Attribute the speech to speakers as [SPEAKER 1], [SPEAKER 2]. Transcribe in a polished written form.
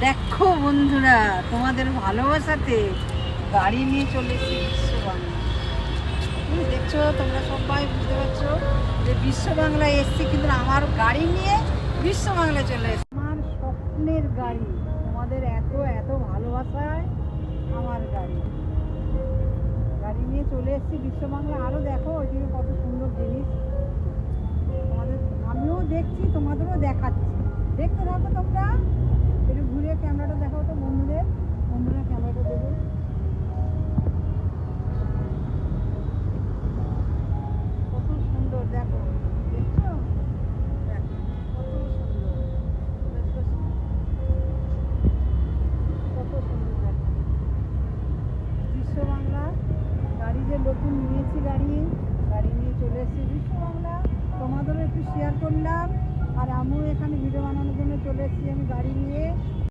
[SPEAKER 1] দেখো বন্ধুরা, তোমাদের ভালোবাসাতে গাড়ি নিয়ে চলে এসেছি বিশ্ব বাংলা। তুমি দেখছো, তোমরা সবাই বুঝতে পারছো যে বিশ্ব বাংলায় এসেছি, কিন্তু আমার গাড়ি নিয়ে বিশ্ব বাংলায় চলে এসেছি। আমার স্বপ্নের গাড়ি, তোমাদের এত এত ভালোবাসায় আমার গাড়ি গাড়ি নিয়ে চলে এসেছি বিশ্ব বাংলা। আরও দেখো ওইদিকে কত সুন্দর জিনিস তোমাদের, আমিও দেখছি তোমাদেরও দেখাচ্ছি। দেখতে থাকো তোমরা। একটু ঘুরে ক্যামেরাটা দেখাও তো বন্ধুরা ক্যামেরাটা দেবো। কত সুন্দর দেখো, দেখছো? দেখো কত সুন্দর, কত সুন্দর দেখো। বিশ্ব বাংলা গাড়ি যে নতুন নিয়েছি, গাড়ি নিয়ে চলে এসেছি বিশ্ব বাংলা। তোমাদেরও একটু শেয়ার করলাম, আর আমিও এখানে ভিডিও বানানোর জন্য চলে এসেছি আমি গাড়ি নিয়ে।